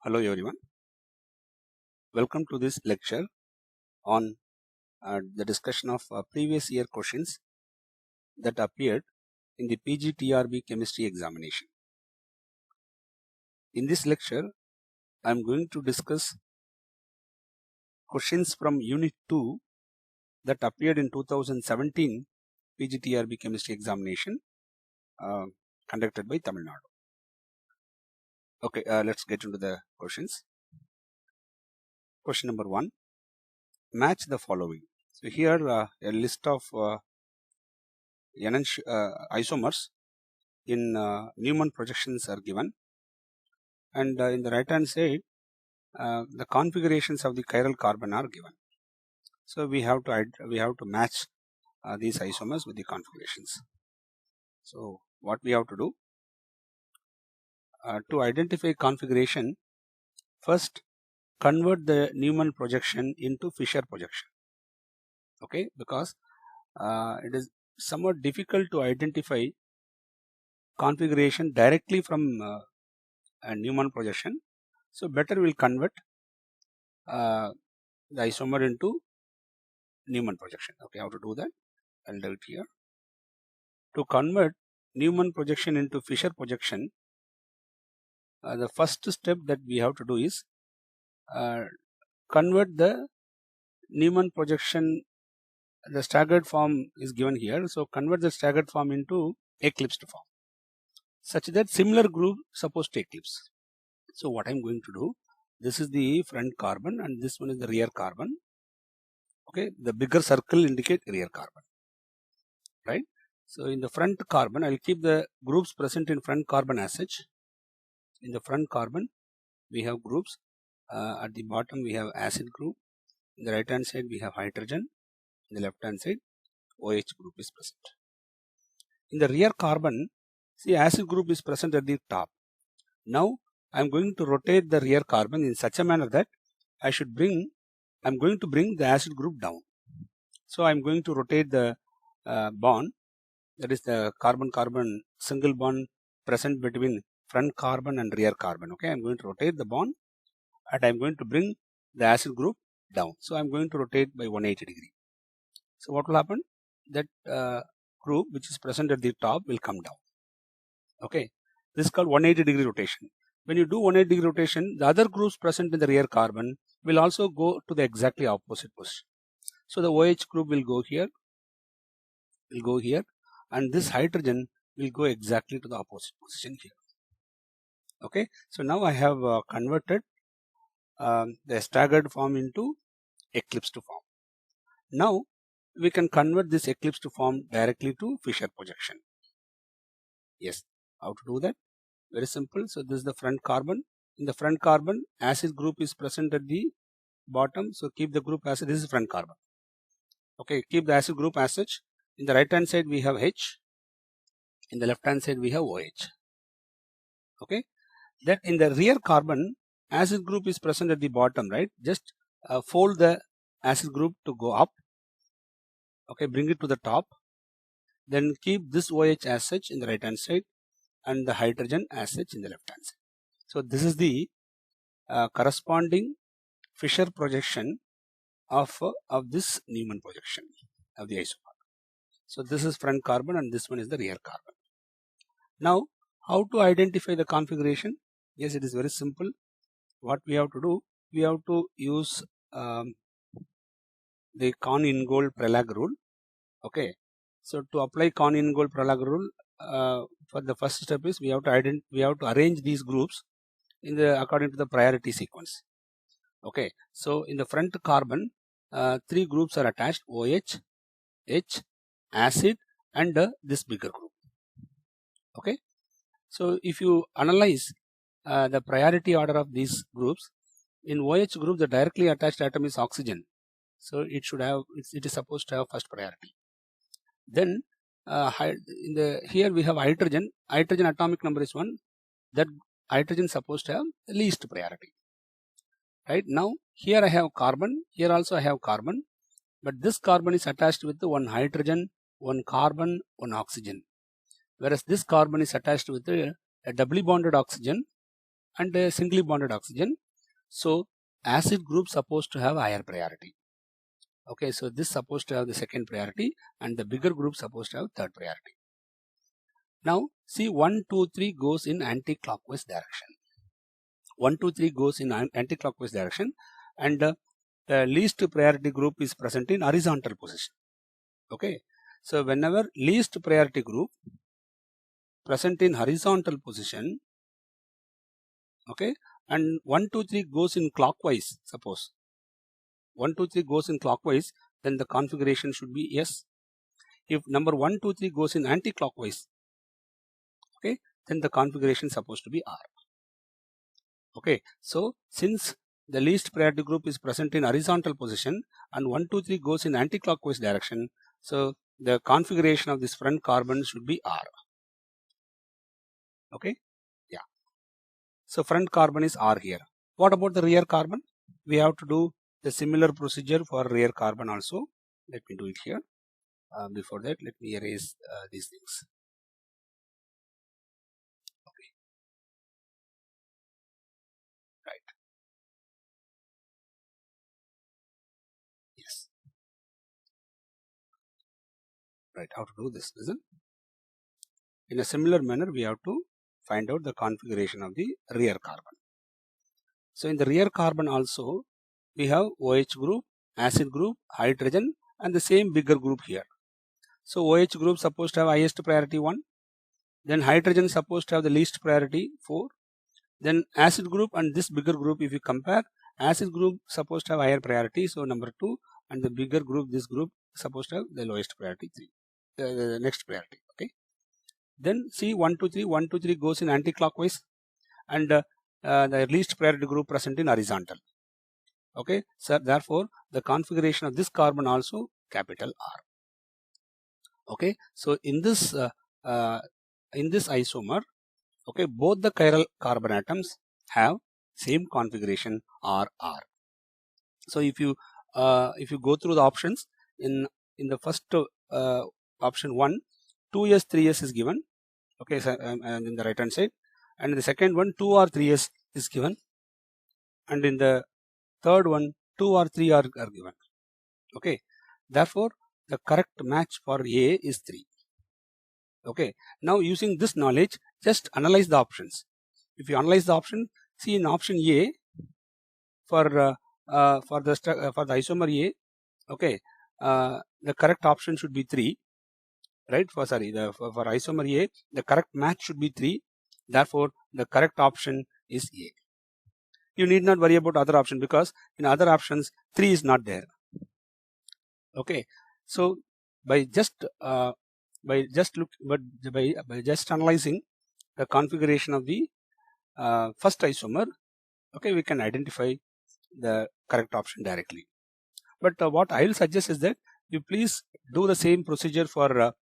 Hello everyone, welcome to this lecture on the discussion of previous year questions that appeared in the PGTRB chemistry examination. In this lecture, I am going to discuss questions from Unit 2 that appeared in 2017 PGTRB chemistry examination conducted by Tamil Nadu. Okay, let's get into the questions. Question number 1, match the following. So here a list of isomers in Newman projections are given, and in the right hand side the configurations of the chiral carbon are given. So we have to match these isomers with the configurations. So what we have to do to identify configuration, first convert the Newman projection into Fisher projection. Okay, because it is somewhat difficult to identify configuration directly from a Newman projection. So better we'll convert the isomer into Newman projection. Okay, how to do that? I'll do it here. To convert Newman projection into Fisher projection, the first step that we have to do is convert the Newman projection. The staggered form is given here, so convert the staggered form into eclipsed form, such that similar group supposed to eclipse. So what I'm going to do, this is the front carbon and this one is the rear carbon. Okay, the bigger circle indicate rear carbon, right? So in the front carbon, I'll keep the groups present in front carbon as such. In the front carbon, we have groups. At the bottom, we have acid group. In the right hand side, we have hydrogen. In the left hand side, OH group is present. In the rear carbon, see, acid group is present at the top. Now I'm going to rotate the rear carbon in such a manner that I'm going to bring the acid group down. So I'm going to rotate the bond, that is the carbon-carbon single bond present between front carbon and rear carbon. Okay, I'm going to rotate the bond and I'm going to bring the acid group down. So I'm going to rotate by 180 degree. So what will happen? That group which is present at the top will come down. Okay, this is called 180 degree rotation. When you do 180 degree rotation, the other groups present in the rear carbon will also go to the exactly opposite position. So the OH group will go here, and this hydrogen will go exactly to the opposite position here. Okay, so now I have converted the staggered form into eclipsed form. Now we can convert this eclipsed form directly to Fisher projection. Yes, how to do that? Very simple. So this is the front carbon. In the front carbon, acid group is present at the bottom. So keep the group as this is front carbon. Okay, keep the acid group as such. In the right hand side we have H. In the left hand side we have OH. Okay, that in the rear carbon, acid group is present at the bottom, right? Just fold the acid group to go up. Okay, bring it to the top. Then keep this OH as such in the right hand side and the hydrogen as such in the left hand side. So this is the corresponding Fisher projection of this Newman projection of the isomer. So this is front carbon and this one is the rear carbon. Now how to identify the configuration? Yes, it is very simple. What we have to do, we have to use the Kohn-Ingold-Prelag rule. Okay, so to apply Kohn-Ingold-Prelag rule, for the first step is we have to arrange these groups in according to the priority sequence. Okay, so in the front carbon, 3 groups are attached: OH, H, acid, and this bigger group. Okay, so if you analyze the priority order of these groups, in OH group the directly attached atom is oxygen, so it is supposed to have first priority. Then here we have hydrogen. Hydrogen atomic number is 1. That hydrogen is supposed to have the least priority. Right, now here I have carbon, here also I have carbon, but this carbon is attached with one hydrogen, one carbon, one oxygen, whereas this carbon is attached with a doubly bonded oxygen and a singly bonded oxygen. So acid group supposed to have higher priority. Okay, so this supposed to have the second priority and the bigger group supposed to have third priority. Now see 1, 2, 3 goes in anti-clockwise direction. 1, 2, 3 goes in anti-clockwise direction, and the least priority group is present in horizontal position. Okay, so whenever least priority group present in horizontal position, okay, and 1, 2, 3 goes in clockwise, suppose 1, 2, 3 goes in clockwise, then the configuration should be S. If number 1, 2, 3 goes in anti-clockwise, okay, then the configuration is supposed to be R. Okay, so since the least priority group is present in horizontal position and 1, 2, 3 goes in anti-clockwise direction, so the configuration of this front carbon should be R. Okay, yeah. So front carbon is R here. What about the rear carbon? We have to do the similar procedure for rear carbon also. Let me do it here. Before that, let me erase these things. Okay, right. Yes. Right. How to do this? Listen. In a similar manner, we have to find out the configuration of the rear carbon. So in the rear carbon also, we have OH group, acid group, hydrogen, and the same bigger group here. So OH group supposed to have highest priority 1, then hydrogen supposed to have the least priority 4, then acid group and this bigger group, if you compare, acid group supposed to have higher priority, so number 2, and the bigger group, this group supposed to have the lowest priority 3, the next priority. Okay, then see 1, 2, 3, 1, 2, 3 goes in anti-clockwise, and the least priority group present in horizontal. Okay, so therefore the configuration of this carbon also capital R. Okay, so in this isomer, okay, both the chiral carbon atoms have same configuration RR. So if you go through the options, in the first option 1, 2s 3s is given. Okay, so and in the right hand side, and in the second one 2 or 3s is given, and in the third one 2 or 3 are given. Okay, therefore the correct match for A is 3. Okay, now using this knowledge, just analyze the options. If you analyze the option, see in option A for the isomer A, okay, the correct option should be 3, right? For isomer A, the correct match should be 3. Therefore, the correct option is A. You need not worry about other option because in other options 3 is not there. Okay, so by just analyzing the configuration of the first isomer, okay, we can identify the correct option directly. But what I will suggest is that you please do the same procedure for the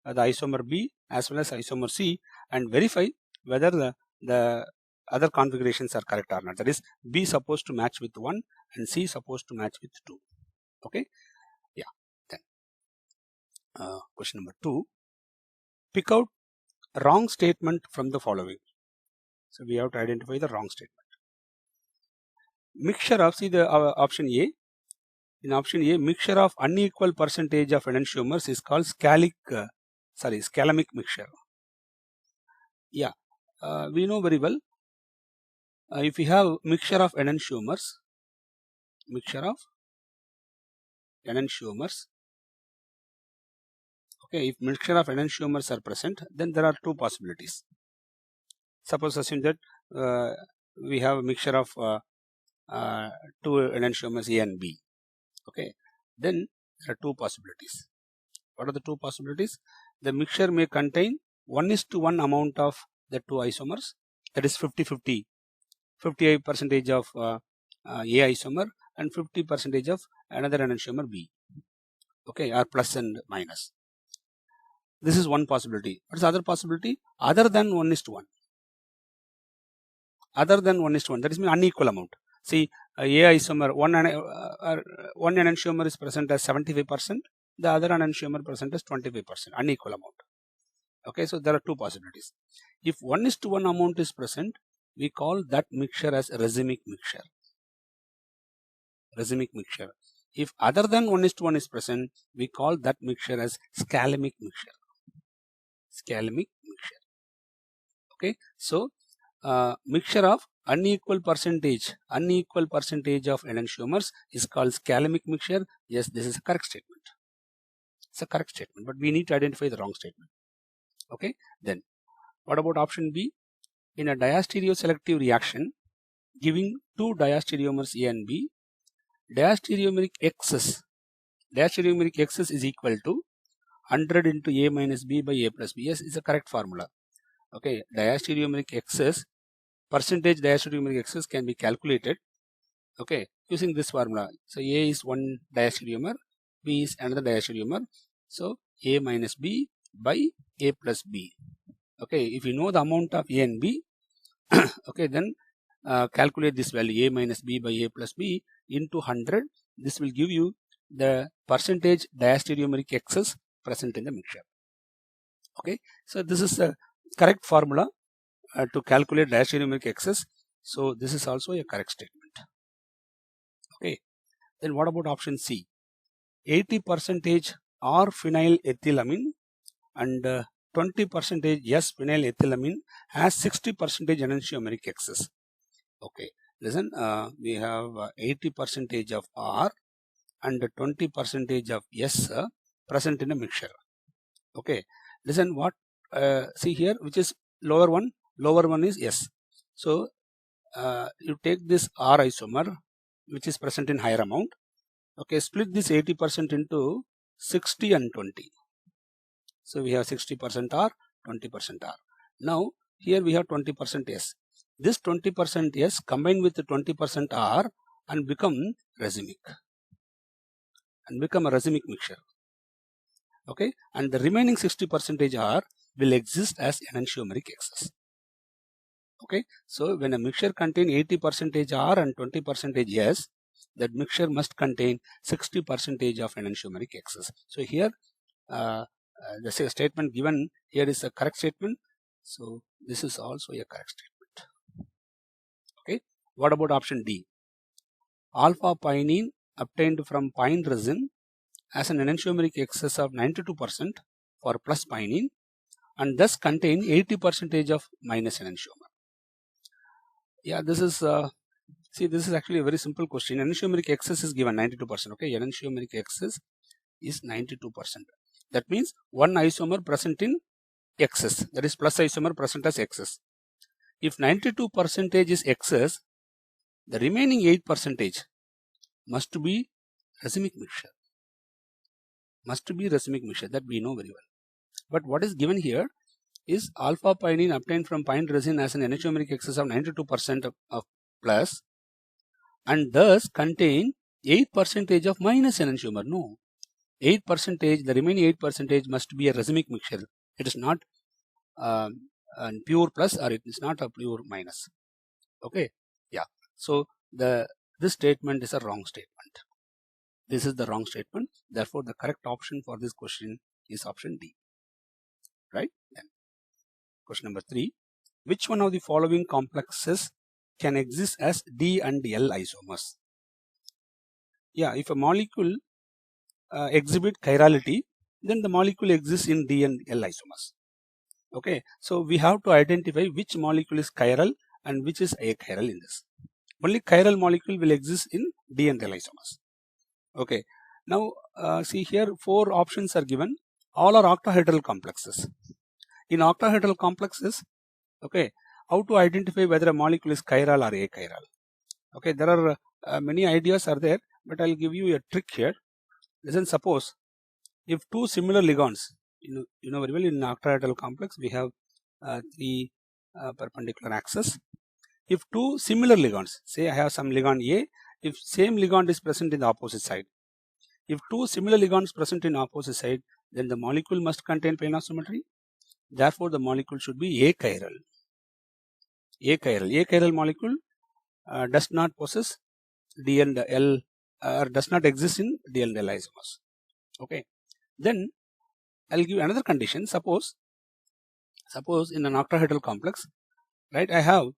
isomer B as well as isomer C and verify whether the other configurations are correct or not. That is, B supposed to match with 1 and C supposed to match with 2. Okay, yeah. Then question number 2. Pick out wrong statement from the following. So we have to identify the wrong statement. Mixture of, see the option A. In option A, mixture of unequal percentage of enantiomers is called scalamic mixture. Yeah, we know very well. If you have mixture of enantiomers, okay, if mixture of enantiomers are present, then there are two possibilities. Suppose assume that we have a mixture of two enantiomers A and B. Okay, then there are two possibilities. What are the two possibilities? The mixture may contain 1:1 amount of the two isomers, that is 50-50, 58% of A isomer and 50% of another enantiomer B. Okay, or plus and minus. This is one possibility. What is the other possibility? Other than 1:1. Other than 1:1, that is mean unequal amount. See, A isomer, one enantiomer is present as 75%, the other enantiomer present as 25%, unequal amount. Okay, so there are two possibilities. If 1:1 amount is present, we call that mixture as racemic mixture. Racemic mixture. If other than 1:1 is present, we call that mixture as scalemic mixture. Scalemic mixture. Okay, so mixture of unequal percentage of enantiomers is called scalemic mixture. Yes, this is a correct statement. It's a correct statement, but we need to identify the wrong statement. Okay, then what about option B? In a diastereoselective reaction giving two diastereomers A and B, diastereomeric excess is equal to 100 into A minus B by A plus B. Yes, it's a correct formula. Okay, diastereomeric excess, percentage diastereomeric excess can be calculated, okay, using this formula. So A is one diastereomer, B is another diastereomer. So A minus B by A plus B. Okay, if you know the amount of A and B, okay, then calculate this value A minus B by A plus B into 100. This will give you the percentage diastereomeric excess present in the mixture. Okay, so this is the correct formula to calculate diastereomeric excess. So this is also a correct statement. Okay, then what about option C? 80% R phenylethylamine and 20% S phenylethylamine has 60% enantiomeric excess. Okay, listen, we have 80% of R and 20% of S present in a mixture. Okay, listen, what see here, which is lower one? Lower one is S. So you take this R isomer, which is present in higher amount. Okay, split this 80% into 60 and 20. So we have 60% R, 20% R. Now here we have 20% S. This 20% S combined with the 20% R and become racemic. And become a racemic mixture. Okay, and the remaining 60% R will exist as enantiomeric excess. Okay, so when a mixture contains 80% R and 20% S, that mixture must contain 60% of enantiomeric excess. So here the statement given here is a correct statement. So this is also a correct statement. Okay, what about option D? Alpha pinene obtained from pine resin has an enantiomeric excess of 92% for plus pinene and thus contain 80% of minus enantiomer. Yeah, this is see, this is actually a very simple question. Enantiomeric excess is given 92%. Okay, enantiomeric excess is 92%. That means one isomer present in excess, that is plus isomer present as excess. If 92% is excess, the remaining 8% must be racemic mixture. Must be racemic mixture, that we know very well. But what is given here is alpha pinene obtained from pine resin has an enantiomeric excess of 92% of plus and thus contain 8% of minus enantiomer. No, 8%, the remaining 8% must be a racemic mixture. It is not pure plus or it is not a pure minus. Okay, yeah. So this statement is a wrong statement. This is the wrong statement. Therefore, the correct option for this question is option D. Right? Then question number 3. Which one of the following complexes can exist as D and L isomers? Yeah, if a molecule exhibit chirality, then the molecule exists in D and L isomers. Okay, so we have to identify which molecule is chiral and which is achiral in this. Only chiral molecule will exist in D and L isomers. Okay, now see here 4 options are given. All are octahedral complexes. In octahedral complexes, okay, how to identify whether a molecule is chiral or achiral? Okay, there are many ideas are there, but I'll give you a trick here. Listen, suppose if two similar ligands, you know very well, in octahedral complex we have 3 perpendicular axes. If two similar ligands, say I have some ligand A, if same ligand is present in the opposite side, if two similar ligands present in opposite side, then the molecule must contain planar symmetry. Therefore, the molecule should be achiral. Achiral molecule does not possess D and L does not exist in D and L isomers. Okay, then I'll give another condition. Suppose in an octahedral complex, right, I have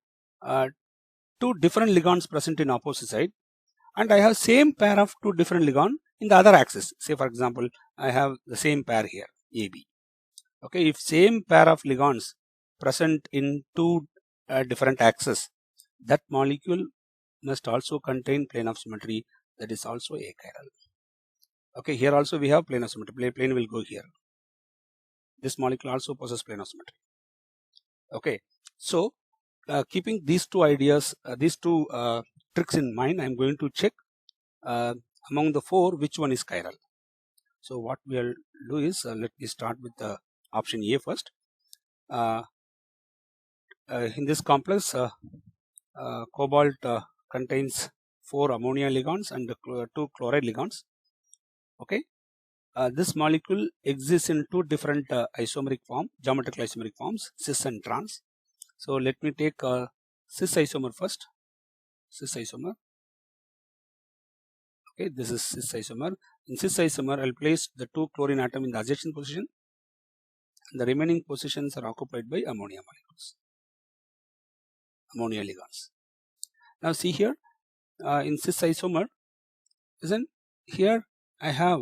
two different ligands present in opposite side, and I have same pair of two different ligand in the other axis. Say for example, I have the same pair here, AB. Okay, if same pair of ligands present in two different axes, that molecule must also contain plane of symmetry, that is also achiral. Okay, here also we have plane of symmetry. Plane will go here. This molecule also possesses plane of symmetry. Okay, so keeping these two ideas, these two tricks in mind, I am going to check among the four which one is chiral. So what we will do is, let me start with option A first. In this complex, cobalt contains 4 ammonia ligands and 2 chloride ligands. Okay, this molecule exists in two different isomeric form, geometrical isomeric forms, cis and trans. So let me take cis isomer first. Cis isomer. Okay, this is cis isomer. In cis isomer, I'll place the 2 chlorine atom in the adjacent position. The remaining positions are occupied by ammonia molecules, ammonia ligands. Now see here, in cis isomer, isn't here I have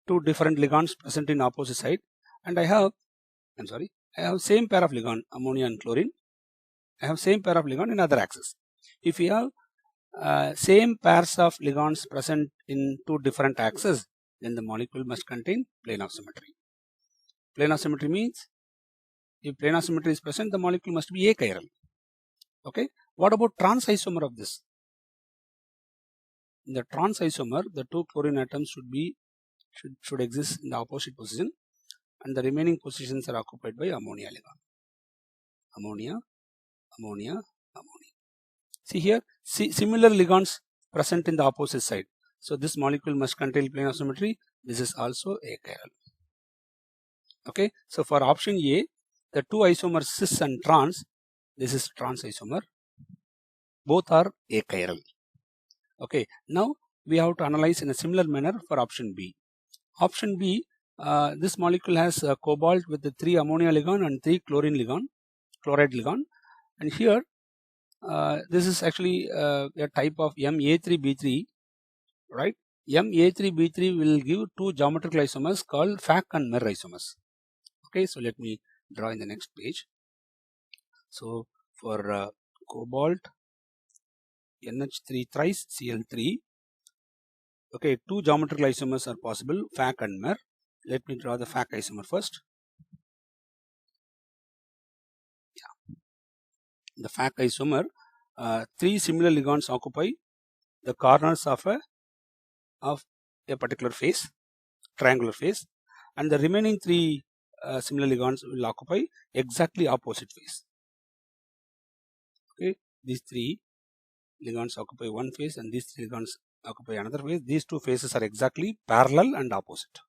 two different ligands present in opposite side, and I have same pair of ligand, ammonia and chlorine. I have same pair of ligand in other axis. If you have same pairs of ligands present in two different axes, then the molecule must contain plane of symmetry. Plane of symmetry means if plane of symmetry is present, the molecule must be achiral. Okay, what about trans isomer of this? In the trans isomer, the 2 chlorine atoms should exist in the opposite position, and the remaining positions are occupied by ammonia ligand. Ammonia, ammonia, ammonia. See here, similar ligands present in the opposite side. So this molecule must contain plane of symmetry. This is also achiral. Okay, so for option A, the two isomers cis and trans, this is trans isomer. Both are achiral. Okay, now we have to analyze in a similar manner for option B. Option B, this molecule has cobalt with the 3 ammonia ligand and 3 chloride ligand, and here this is actually a type of Ma3B3, right? Ma3B3 will give two geometrical isomers called Fak and Mer isomers. Okay, so let me draw in the next page. So for cobalt, NH3 thrice Cl3. Okay, two geometrical isomers are possible, Fak and Mer. Let me draw the Fak isomer first. Yeah. The Fak isomer, 3 similar ligands occupy the corners of a particular face, triangular face, and the remaining 3 similar ligands will occupy exactly opposite face. Okay, these 3 ligands occupy one face and these 3 ligands occupy another face. These two faces are exactly parallel and opposite.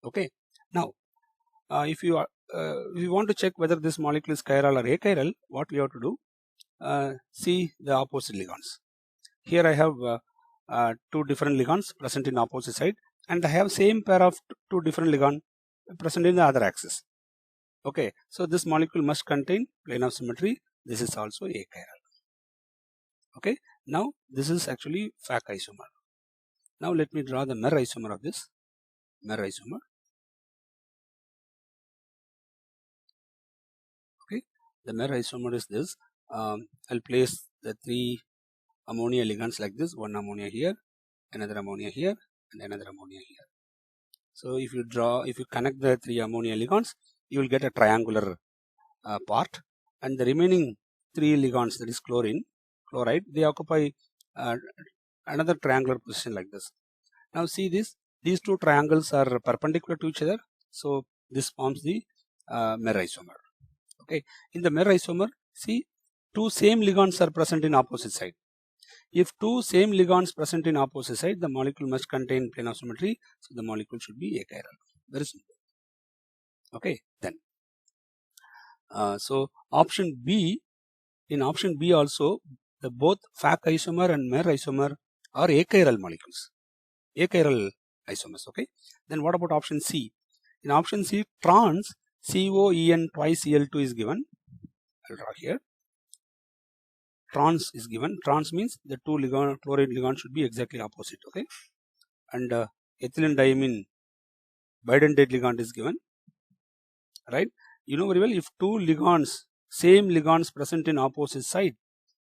Okay, now if you want to check whether this molecule is chiral or achiral, what we have to do, see the opposite ligands. Here I have 2 different ligands present in opposite side, and I have same pair of 2 different ligands present in the other axis. Okay, so this molecule must contain plane of symmetry. This is also achiral. Okay, now this is actually Fak isomer. Now let me draw the Mer isomer of this. Mer isomer. Okay, the Mer isomer is this. I'll place the 3 ammonia ligands like this. One ammonia here, another ammonia here, and another ammonia here. So if you connect the 3 ammonia ligands, you will get a triangular part, and the remaining 3 ligands, that is chloride, they occupy another triangular position like this. Now see this, these 2 triangles are perpendicular to each other, so this forms the Mer isomer. Okay, in the Mer isomer, see 2 same ligands are present in opposite side. If 2 same ligands present in opposite side, the molecule must contain plane of symmetry, so the molecule should be achiral. Very simple. Okay, then so option B, in option B also, the both Fak isomer and Mer isomer are achiral molecules, achiral isomers. Okay, then what about option C? In option C, trans COEN twice Cl2 is given. I'll draw here. trans is given. Trans means the two chloride ligands should be exactly opposite. Okay, and ethylene diamine bidentate ligand is given, right? You know very well, if two ligands, same ligands present in opposite side,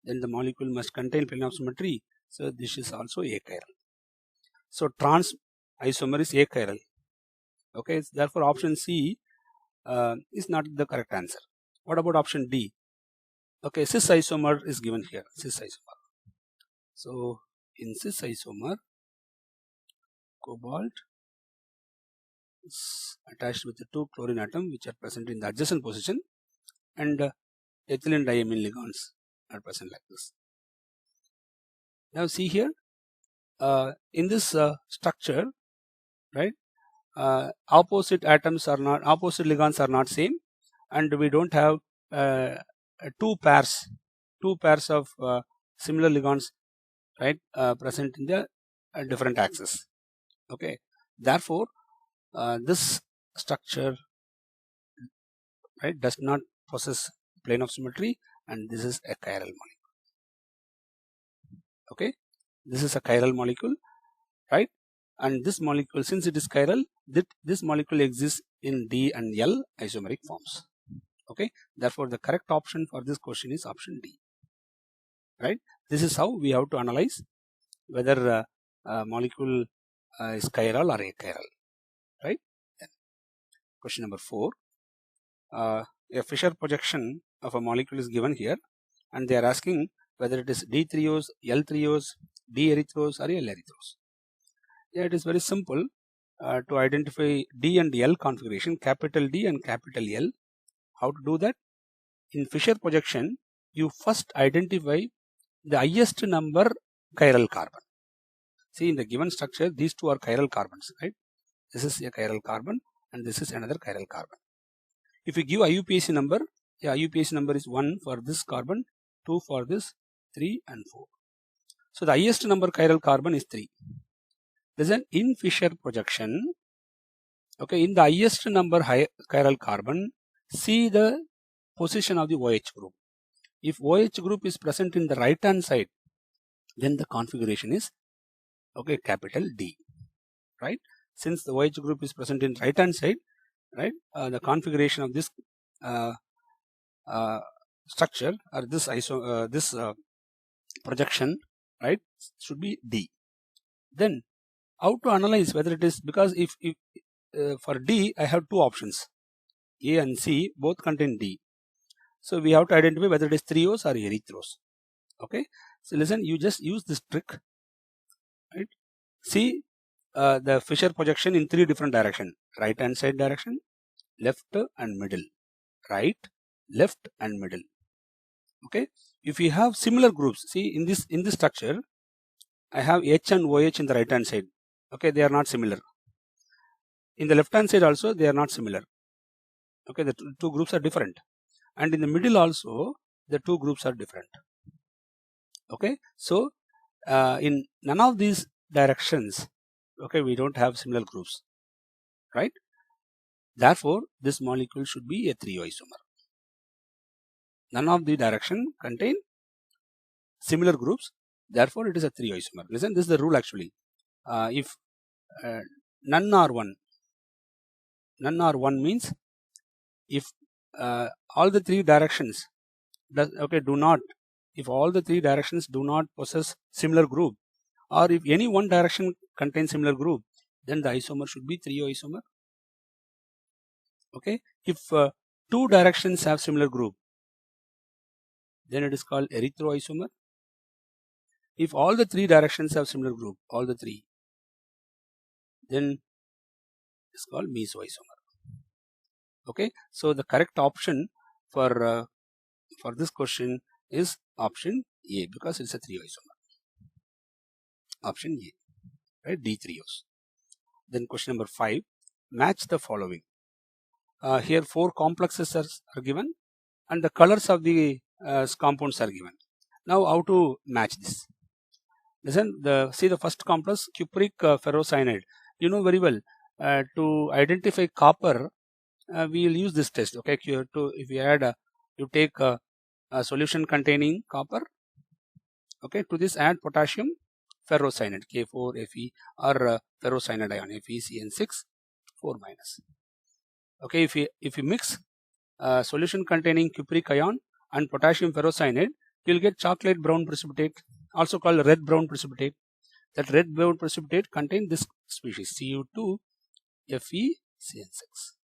then the molecule must contain plane of symmetry. So this is also achiral. So trans isomer is achiral. Okay, therefore option C is not the correct answer. What about option D? Okay, cis isomer is given here, cis isomer. So in cis isomer, cobalt is attached with the two chlorine atom which are present in the adjacent position, and ethylene diamine ligands are present like this. Now see here, in this structure, right, opposite ligands are not same, and we don't have two pairs of similar ligands, right, present in the different axis. Okay, therefore this structure, right, does not possess plane of symmetry, and this is a chiral molecule. Okay, this is a chiral molecule, right, and this molecule, since it is chiral, this molecule exists in D and L isomeric forms. Okay, therefore the correct option for this question is option D, right? This is how we have to analyze whether a molecule is chiral or achiral, right? Then question number 4, a Fischer projection of a molecule is given here, and they are asking whether it is D-triose, L-triose, D-erythrose or L-erythrose. Yeah, it is very simple to identify D and L configuration, capital D and capital L. How to do that? In Fischer projection, you first identify the highest number chiral carbon. See, in the given structure, these two are chiral carbons, right? This is a chiral carbon and this is another chiral carbon. If you give IUPAC number, the IUPAC number is 1 for this carbon, 2 for this, 3 and 4. So the highest number chiral carbon is 3. Listen, in Fischer projection, okay, in the highest number chiral carbon, see the position of the OH group. If OH group is present in the right hand side, then the configuration is, okay, capital D, right? Since the OH group is present in right hand side, right, the configuration of this structure or this projection, right, should be D. Then how to analyze whether it is, because if for D I have two options, A and C both contain D. So we have to identify whether it is triose or erythrose. Okay, so listen, you just use this trick, right? See the Fischer projection in 3 different directions: right hand side direction, left and middle, right, left and middle. Okay, if you have similar groups, see in this structure, I have H and OH in the right hand side. Okay, they are not similar. In the left hand side also they are not similar. Okay, the two groups are different, and in the middle also the two groups are different. Okay, so in none of these directions, okay, we don't have similar groups, right? Therefore this molecule should be a thrioisomer. None of the direction contain similar groups, therefore it is a thrioisomer. Listen, this is the rule actually. If none are 1, means if all the 3 directions if all the 3 directions do not possess similar group, or if any one direction contains similar group, then the isomer should be thrioisomer. Okay, if 2 directions have similar group, then it is called erythroisomer. If all the 3 directions have similar group, all the 3, then it's called mesoisomer. Okay, so the correct option for this question is option A, because it's a thrioisomer. Option A, right, D-triose. Then question number 5, match the following. Here 4 complexes are given and the colors of the compounds are given. Now how to match this? Listen, see the first complex, cupric ferrocyanide. You know very well, to identify copper, we will use this test. Okay, if you add you take a solution containing copper Okay, to this add potassium ferrocyanide K4 Fe or ferrocyanide ion FeCN6 4 minus. Okay, if you mix solution containing cupric ion and potassium ferrocyanide, you will get chocolate brown precipitate, also called red brown precipitate. That red brown precipitate contains this species Cu2 FeCN6.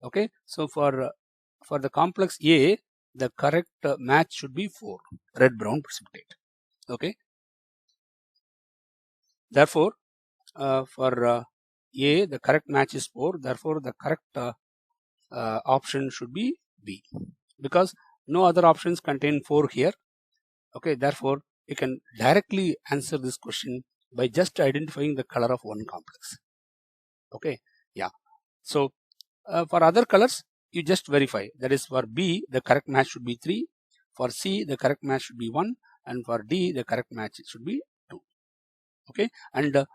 Okay, so for the complex A, the correct match should be 4, red brown precipitate. Okay, therefore for A, the correct match is 4, therefore the correct option should be B, because no other options contain 4 here. Okay, therefore you can directly answer this question by just identifying the color of one complex. Okay, yeah. So for other colors, you just verify. That is, for B, the correct match should be 3. For C, the correct match should be 1. And for D, the correct match should be 2. Okay, and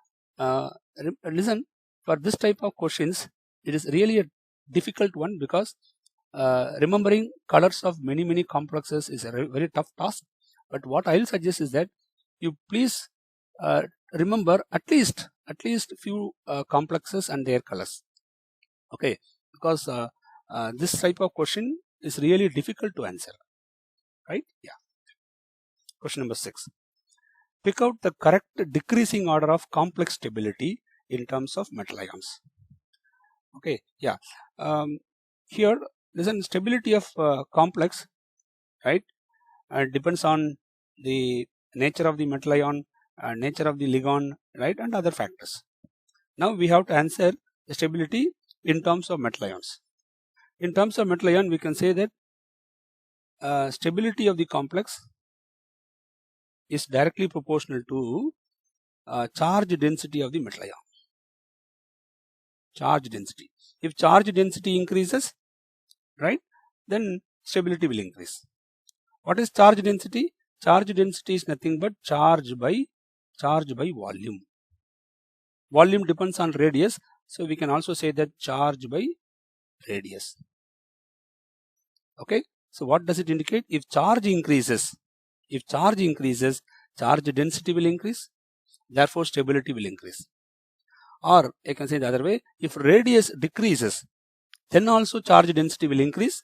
listen, for this type of questions, it is really a difficult one, because remembering colors of many complexes is a very tough task. But what I'll suggest is that you please remember at least few complexes and their colors. Okay, because this type of question is really difficult to answer, right? Yeah. Question number 6. Pick out the correct decreasing order of complex stability in terms of metal ions. Okay, yeah. Here, listen, stability of complex, right, depends on the nature of the metal ion, nature of the ligand, right, and other factors. Now we have to answer the stability in terms of metal ions. In terms of metal ion, we can say that stability of the complex is directly proportional to charge density of the metal ion. Charge density. If charge density increases, right, then stability will increase. What is charge density? Charge density is nothing but charge by volume. Volume depends on radius, so we can also say that charge by radius. Okay, so what does it indicate? If charge increases, charge density will increase, therefore stability will increase. Or I can say the other way, if radius decreases, then also charge density will increase.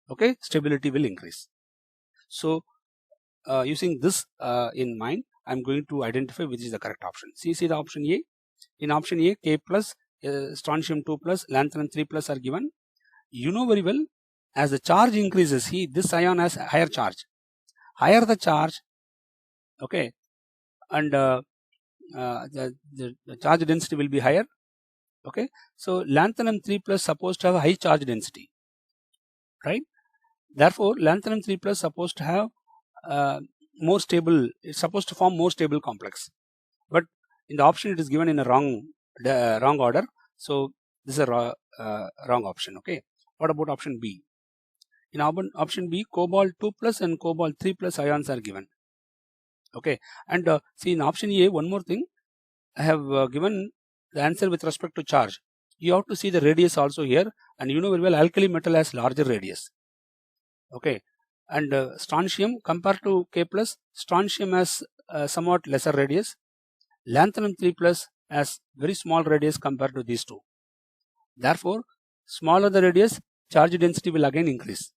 Okay, stability will increase. So using this in mind, I am going to identify which is the correct option. See the option A. In option A, K plus, strontium 2 plus, lanthanum 3 plus are given. You know very well, as the charge increases, this ion has higher charge. Higher the charge, okay, and the charge density will be higher. Okay, so lanthanum 3 plus supposed to have a high charge density, right? Therefore, lanthanum 3 plus supposed to have more stable. It's supposed to form more stable complex, but in the option it is given in a wrong order. So this is a wrong option. Okay, what about option B? In option B, cobalt 2 plus and cobalt 3 plus ions are given. Okay, and see in option A, one more thing, I have given the answer with respect to charge. You have to see the radius also here, and you know very well alkali metal has larger radius. Okay, and strontium compared to K plus, strontium has somewhat lesser radius. Lanthanum 3 plus has very small radius compared to these two. Therefore, smaller the radius, charge density will again increase.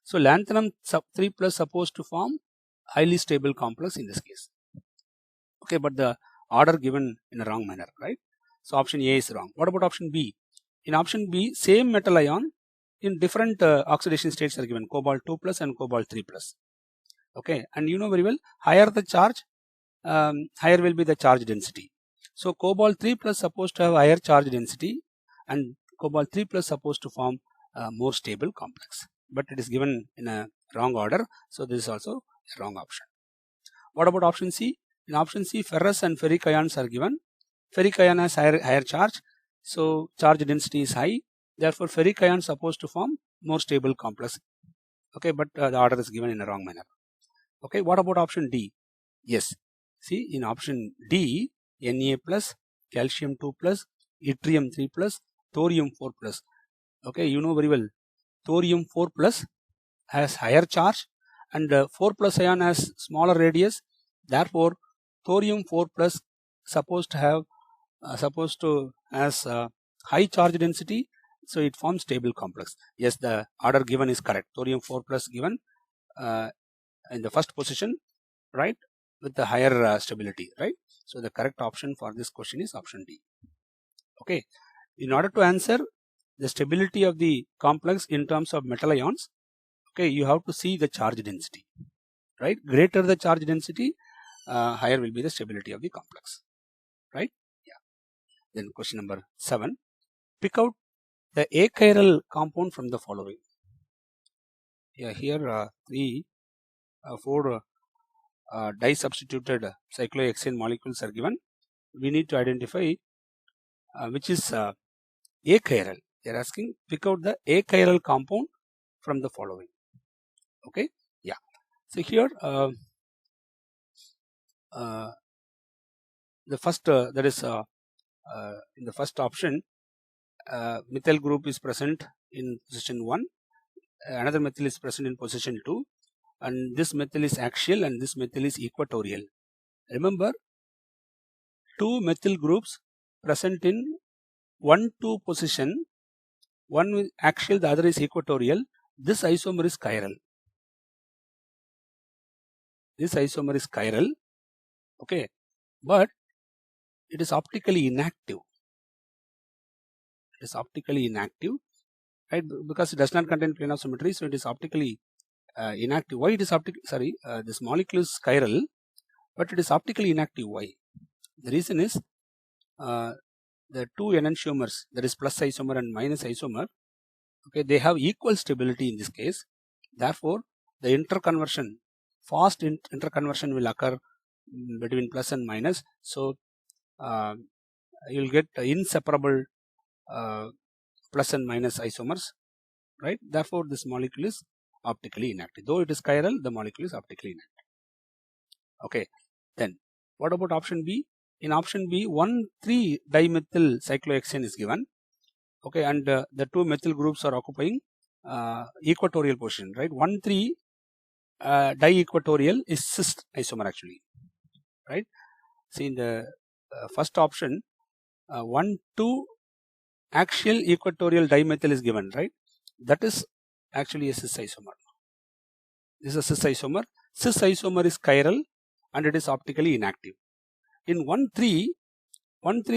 So lanthanum 3 plus supposed to form highly stable complex in this case. Okay, but the order given in a wrong manner, right? So option A is wrong. What about option B? In option B, same metal ion in different oxidation states are given, cobalt 2 plus and cobalt 3 plus. Okay, and you know very well, higher the charge, higher will be the charge density. So cobalt 3 plus supposed to have higher charge density, and cobalt 3 plus supposed to form a more stable complex. But it is given in a wrong order, so this is also a wrong option. What about option C? In option C, ferrous and ferric ions are given. Ferric ion has higher charge, so charge density is high. Therefore, ferric ion is supposed to form more stable complex. Okay, but the order is given in a wrong manner. Okay, what about option D? Yes, see in option D, Na plus, calcium 2 plus, yttrium 3 plus, thorium 4 plus. Okay, you know very well, thorium 4 plus has higher charge and 4 plus ion has smaller radius. Therefore, thorium 4 plus supposed to has high charge density, so it forms stable complex. Yes, the order given is correct. Thorium 4 plus given in the first position, right, with the higher stability, right? So the correct option for this question is option D. Okay, in order to answer the stability of the complex in terms of metal ions, okay, you have to see the charge density, right? Greater the charge density, higher will be the stability of the complex, right? Yeah. Then question number 7, pick out the achiral compound from the following. Yeah, here 4 di-substituted cyclohexane molecules are given. We need to identify which is achiral. They are asking pick out the achiral compound from the following. Okay, yeah. So here the first that is in the first option, methyl group is present in position 1, another methyl is present in position 2, and this methyl is axial and this methyl is equatorial. Remember, 2 methyl groups present in 1,2 position, one is axial, the other is equatorial. This isomer is chiral. This isomer is chiral, okay, but it is optically inactive. It is optically inactive, right? Because it does not contain plane of symmetry, so it is optically inactive. Why it is this molecule is chiral, but it is optically inactive. Why? The reason is the 2 enantiomers, that is plus isomer and minus isomer, okay, they have equal stability in this case. Therefore, the interconversion, fast interconversion will occur between plus and minus. So you will get inseparable plus and minus isomers, right? Therefore, this molecule is optically inactive. Though it is chiral, the molecule is optically inactive. Okay, then what about option B? In option B, 1,3-dimethyl cyclohexane is given. Okay, and the 2 methyl groups are occupying equatorial position, right? 1,3-diequatorial is cis isomer actually, right? See, in the first option, 1,2 axial equatorial dimethyl is given, right? That is actually a cis isomer. This is a cis isomer. Cis isomer is chiral and it is optically inactive. In 1,3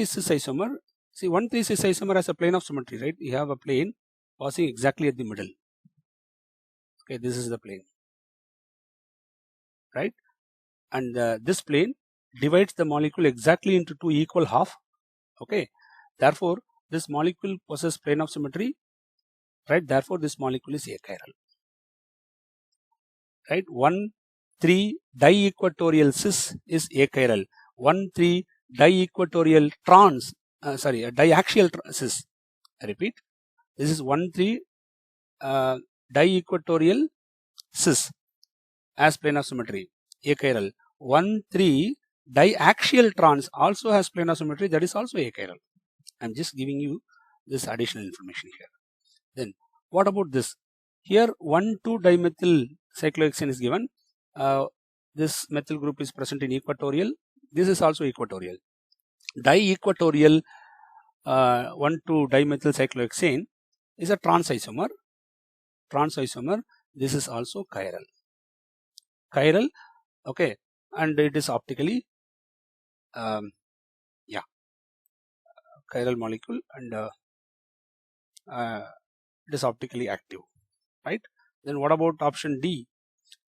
cis isomer, see, 1,3 cis isomer has a plane of symmetry, right? You have a plane passing exactly at the middle. Okay, this is the plane, right? And this plane divides the molecule exactly into 2 equal half. Okay, therefore this molecule possesses plane of symmetry, right? Therefore this molecule is achiral, right? 1,3-diequatorial cis is achiral. 1,3-diequatorial diaxial cis. I repeat, this is 1,3-diequatorial cis as plane of symmetry, achiral. 1,3-diaxial trans also has plane of symmetry, that is also achiral. I am just giving you this additional information here. Then what about this? Here 1,2-dimethyl cyclohexane is given. This methyl group is present in equatorial. This is also equatorial. Diequatorial 1,2-dimethyl cyclohexane is a trans isomer. Trans isomer. This is also chiral. Chiral, okay, and it is optically, chiral molecule, and it is optically active, right? Then what about option D?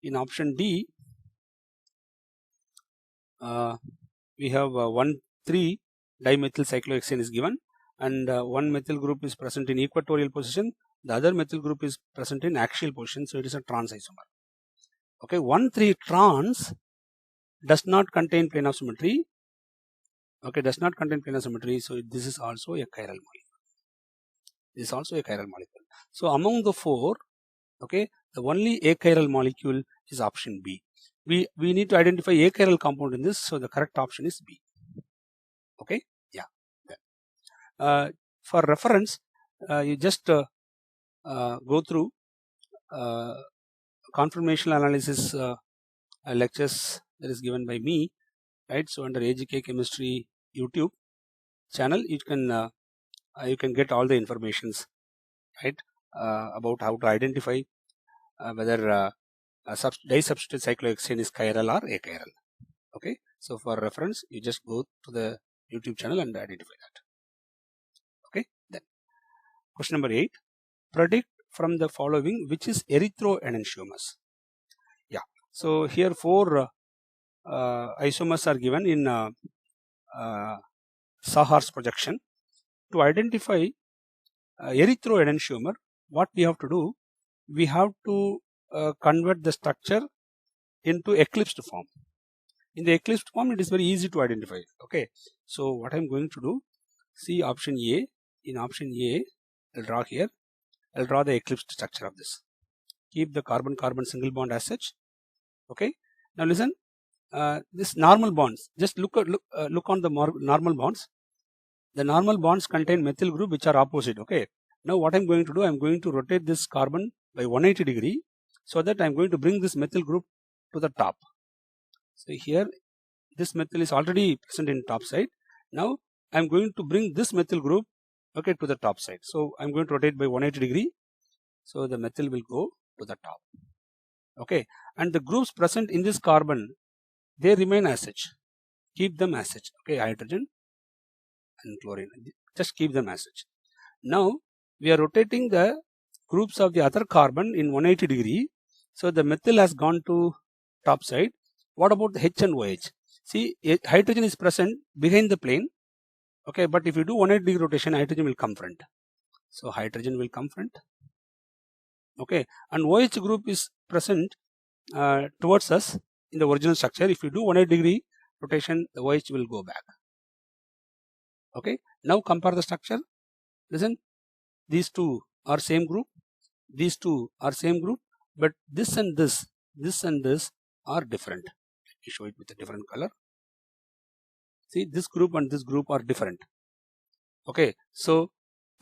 In option D, we have 1,3-dimethyl cyclohexane is given, and one methyl group is present in equatorial position, the other methyl group is present in axial position, so it is a trans isomer. Okay, 1,3 trans does not contain plane of symmetry. Okay, does not contain plane of symmetry, so this is also a chiral molecule. This is also a chiral molecule. So among the 4, okay, the only achiral molecule is option B. We need to identify achiral compound in this, so the correct option is B. Okay, yeah. For reference, you just go through conformational analysis lectures that is given by me, right? So under AGK Chemistry YouTube channel, you can get all the informations, right, about how to identify whether disubstituted cyclohexane is chiral or achiral. Okay, so for reference, you just go to the YouTube channel and identify that. Okay, then question number 8: predict from the following which is erythroenantiomers. Yeah, so here 4 isomers are given in Sahar's projection. To identify erythroenantiomer, what we have to do, we have to convert the structure into eclipsed form. In the eclipsed form, it is very easy to identify. Okay, so what I'm going to do, see option A. In option A, I'll draw here. I'll draw the eclipsed structure of this. Keep the carbon-carbon single bond as such. Okay, now listen. This normal bonds. Just look on the normal bonds. The normal bonds contain methyl group which are opposite. Okay. Now what I'm going to do, I'm going to rotate this carbon by 180 degree, so that I'm going to bring this methyl group to the top. So here this methyl is already present in top side. Now I'm going to bring this methyl group, okay, to the top side. So I'm going to rotate by 180 degree. So the methyl will go to the top. Okay, and the groups present in this carbon, they remain as such. Keep them as such. Okay, hydrogen and chlorine, just keep them as such. Now we are rotating the groups of the other carbon in 180 degree. So the methyl has gone to top side. What about the H and OH? See, hydrogen is present behind the plane. Okay, but if you do 180 degree rotation, hydrogen will come front. So hydrogen will come front. Okay, and OH group is present towards us in the original structure. If you do 180 degree rotation, the OH will go back. Okay, now compare the structure. Listen, these two are same group, these two are same group, but this and this are different. Let me show it with a different color. See, this group and this group are different. Okay, so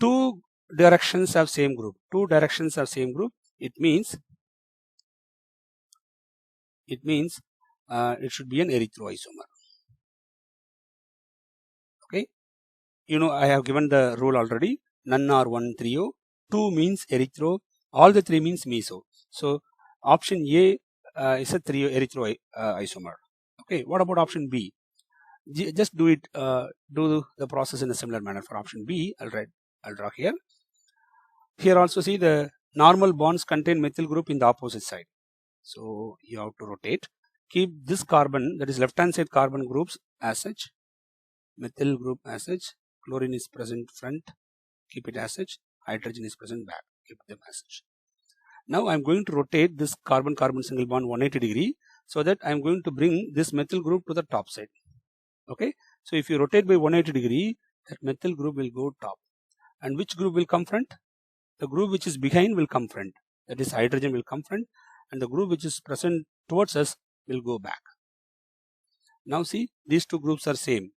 2 directions have same group. 2 directions have same group. It means it should be an erythroisomer. Okay, you know, I have given the rule already. None are 1 trio. 2 means erythro. All the 3 means meso. So option A is a trio erythroisomer. Okay, what about option B? Just do it. Do the process in a similar manner. For option B, I'll draw here. Here also see the normal bonds contain methyl group in the opposite side. So you have to rotate. Keep this carbon, that is left hand side carbon groups as such. Methyl group as such. Chlorine is present front. Keep it as such. Hydrogen is present back. Keep them as such. Now I'm going to rotate this carbon-carbon single bond 180 degree, so that I'm going to bring this methyl group to the top side. Okay. So if you rotate by 180 degree, that methyl group will go top. And which group will come front? The group which is behind will come front. That is hydrogen will come front, and the group which is present towards us will go back. Now see, these 2 groups are same,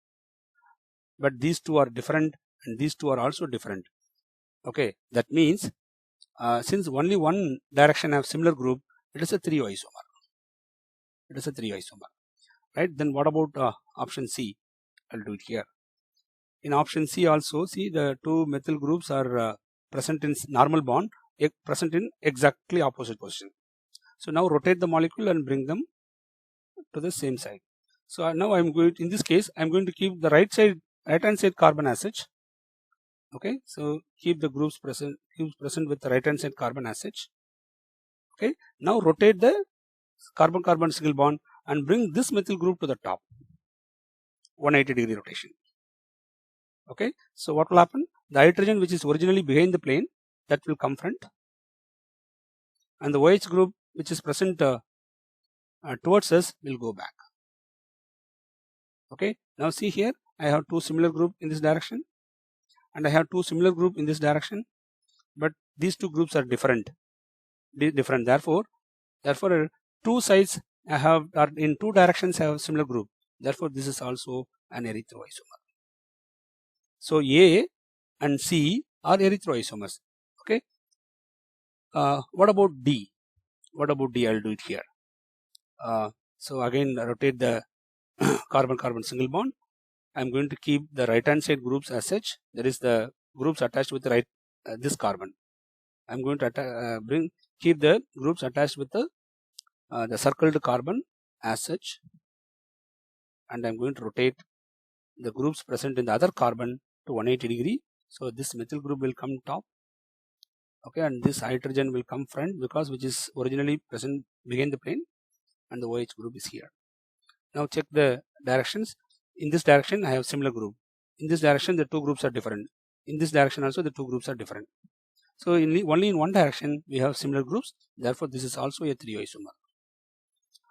but these 2 are different, and these 2 are also different. Okay, that means since only one direction have similar group, it is a trio isomer. It is a trio isomer, right? Then what about option C? I'll do it here. In option C also, see the 2 methyl groups are present in normal bond, present in exactly opposite position. So now rotate the molecule and bring them to the same side. So now I'm going to, in this case, I'm going to keep the right hand side carbon as such. Okay, so keep the groups present with the right hand side carbon as such. Okay, now rotate the carbon-carbon single bond and bring this methyl group to the top. 180 degree rotation. Okay, so what will happen? The hydrogen which is originally behind the plane, that will come front, and the OH group which is present towards us will go back. Okay, now see here, I have 2 similar group in this direction, and I have 2 similar group in this direction, but these 2 groups are different. Therefore 2 sides are in 2 directions have similar group. Therefore this is also an erythroisomer. So A and C are erythroisomers. Okay, what about D? what about D? I'll do it here. So again, rotate the carbon-carbon single bond. I'm going to keep the right-hand side groups as such. That is the groups attached with the right this carbon. I'm going to keep the groups attached with the circled carbon as such, and I'm going to rotate the groups present in the other carbon to 180 degree. So this methyl group will come top, okay, and this hydrogen will come front because which is originally present behind the plane, and the OH group is here. Now check the directions. In this direction I have similar group. In this direction the two groups are different. In this direction also the two groups are different. So only in one direction we have similar groups. Therefore this is also a 3 isomer.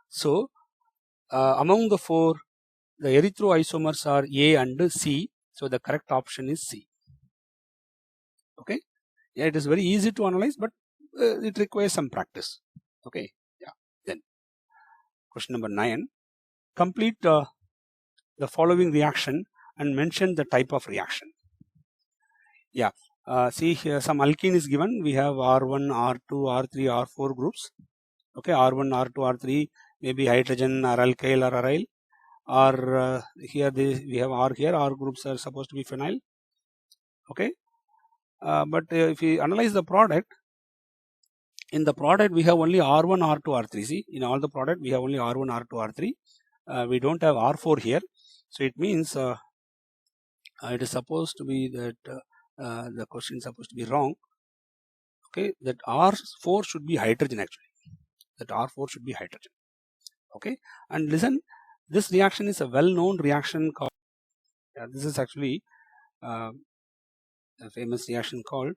So among the four, the erythro isomers are A and C. So the correct option is C. Okay. Yeah, it is very easy to analyze, but it requires some practice. Okay. Yeah. Then question number 9. Complete the following reaction and mention the type of reaction. Yeah. See here some alkene is given. We have R1, R2, R3, R4 groups. Okay. R1, R2, R3 maybe hydrogen or alkyl or aryl. Or here we have R here. R groups are supposed to be phenyl. Okay. But if we analyze the product, in the product we have only R1, R2, R3. See, in all the product we have only R1, R2, R3. We don't have R4 here. So it means it is supposed to be that the question is supposed to be wrong. Okay, that R4 should be hydrogen actually. That R4 should be hydrogen. Okay, and listen, this reaction is a well-known reaction called. This is actually a famous reaction called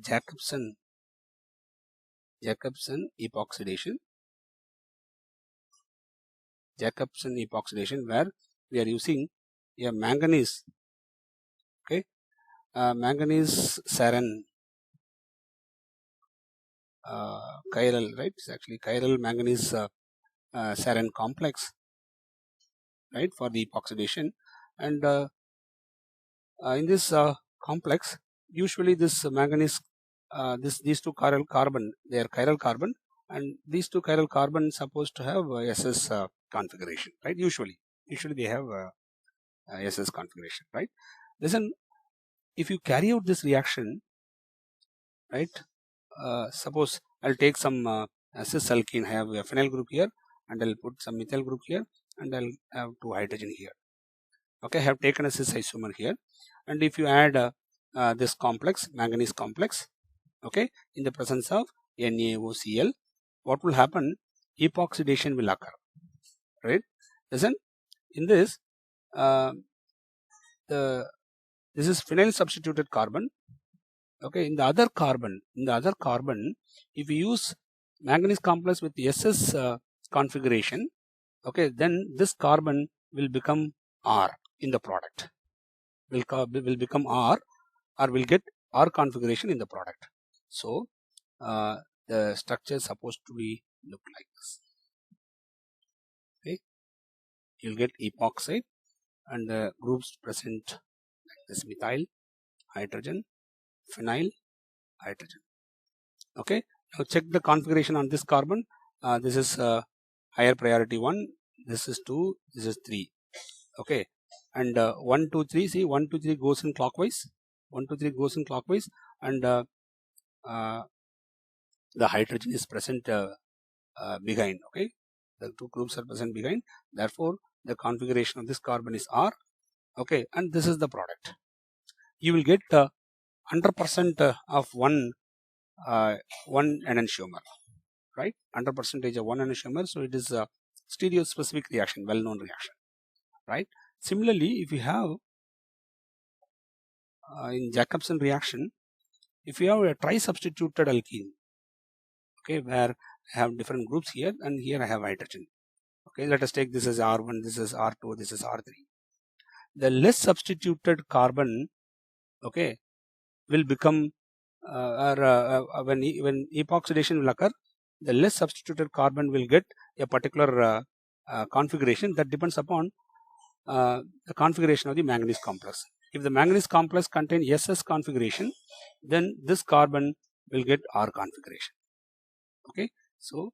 Jacobson epoxidation. Jacobson epoxidation, where we are using a manganese. Okay, manganese sarin chiral, right? It's actually chiral manganese sarin complex, right, for the epoxidation. And in this complex, usually this manganese, these two chiral carbon, they are chiral carbon, and these two chiral carbon supposed to have SS configuration, right? Usually they have SS configuration, right? Listen, if you carry out this reaction, right? Suppose I'll take some cis alkene. I have a phenyl group here, and I'll put some methyl group here, and I'll have two hydrogen here. Okay, I have taken a cis isomer here, and if you add this complex, manganese complex, okay, in the presence of NaOCl, what will happen? Epoxidation will occur, right? Listen, in this, this is phenyl substituted carbon. Okay, in the other carbon, if you use manganese complex with SS configuration, okay, then this carbon will become R in the product. Will become R, or will get R configuration in the product. So the structure is supposed to be look like this. Okay, you'll get epoxide, and the groups present like this: methyl, hydrogen, phenyl, hydrogen. Okay, now check the configuration on this carbon. This is higher priority 1, this is 2, this is 3. Okay, and 1, 2, 3, see 1, 2, 3 goes in clockwise. 1, 2, 3 goes in clockwise, and the hydrogen is present behind. Okay, the two groups are present behind. Therefore, the configuration of this carbon is R. Okay, and this is the product. You will get 100% of one enantiomer, right? 100% of one enantiomer. So it is a stereospecific reaction, well-known reaction, right? Similarly, if you have in Jacobson reaction, if you have a tri-substituted alkene, okay, where I have different groups here, and here I have hydrogen. Okay, let us take this as R1, this is R2, this is R3. The less substituted carbon, okay, will become when epoxidation will occur, the less substituted carbon will get a particular configuration that depends upon the configuration of the manganese complex. If the manganese complex contains SS configuration, then this carbon will get R configuration. Okay, So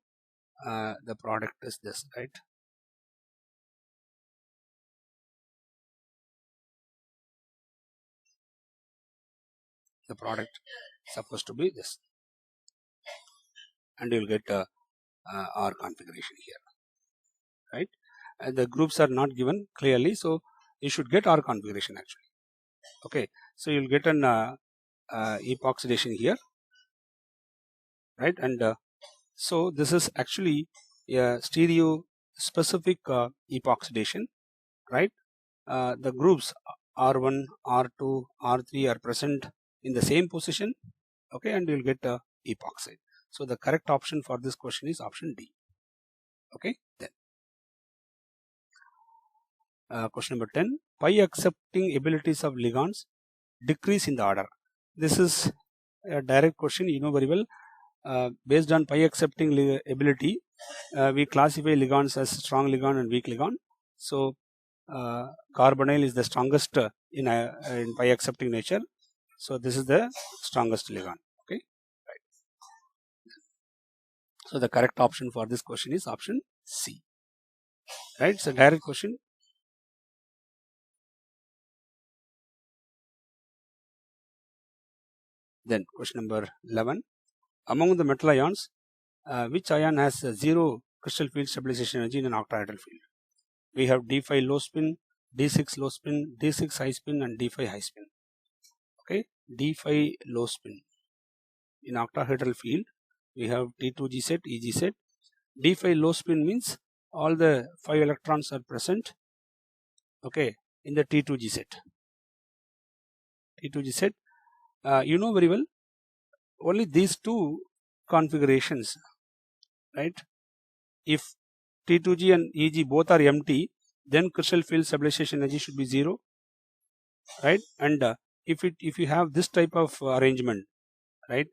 the product is this, right? The product supposed to be this, and you'll get R configuration here, right? And the groups are not given clearly, so you should get R configuration actually. Okay, so you'll get an epoxidation here, right? And so this is actually a stereo specific epoxidation, right? The groups R1, R2, R3 are present in the same position, okay, and you'll get epoxide. So the correct option for this question is option D. Okay, then question number 10. Pi accepting abilities of ligands decrease in the order. This is a direct question, you know very well. Based on pi accepting ability, we classify ligands as strong ligand and weak ligand. So carbonyl is the strongest in pi accepting nature. So this is the strongest ligand. Okay, right. So the correct option for this question is option C. Right, it's a direct question. Then question number 11. Among the metal ions, which ion has zero crystal field stabilization energy in an octahedral field? We have D5 low spin, D6 low spin, D6 high spin, and D5 high spin. Okay, D5 low spin. In octahedral field, we have T2G set, EG set. D5 low spin means all the 5 electrons are present, okay, in the T2G set. T2G set, you know very well, only these two configurations, right? If T2G and EG both are empty, then crystal field stabilization energy should be 0, right? And if you have this type of arrangement, right,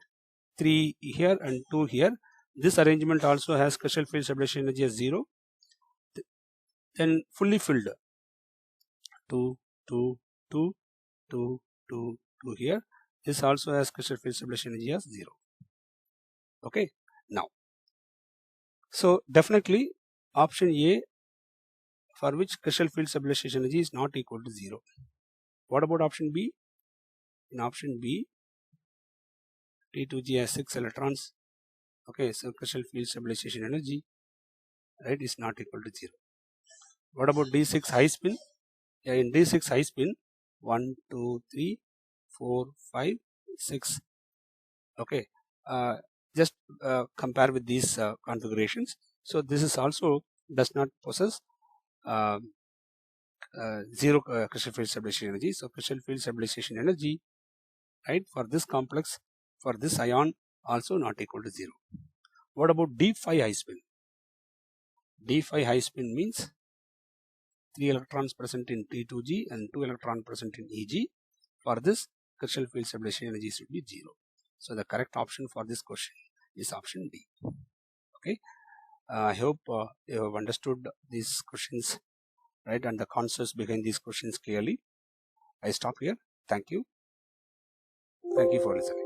3 here and 2 here, this arrangement also has crystal field stabilization energy as 0. Then fully filled 2, 2, 2, 2, 2, 2 here. This also has crystal field stabilization energy as 0. Okay, now, so definitely option A, for which crystal field stabilization energy is not equal to 0. What about option B? In option B, T2G has 6 electrons. Okay, so crystal field stabilization energy, right, is not equal to 0. What about D6 high spin? Yeah, in D6 high spin, 1, 2, 3, 4, 5, 6. Okay, just compare with these configurations. So this is also does not possess zero crystal field stabilization energy. So crystal field stabilization energy, right, for this complex, for this ion also not equal to 0. What about D5 high spin? D5 high spin means 3 electrons present in T2G and 2 electrons present in EG. For this, crystal field stabilization energy should be 0. So the correct option for this question is option D. Okay, I hope you have understood these questions, right, and the concepts behind these questions clearly. I stop here. Thank you. Thank you for listening.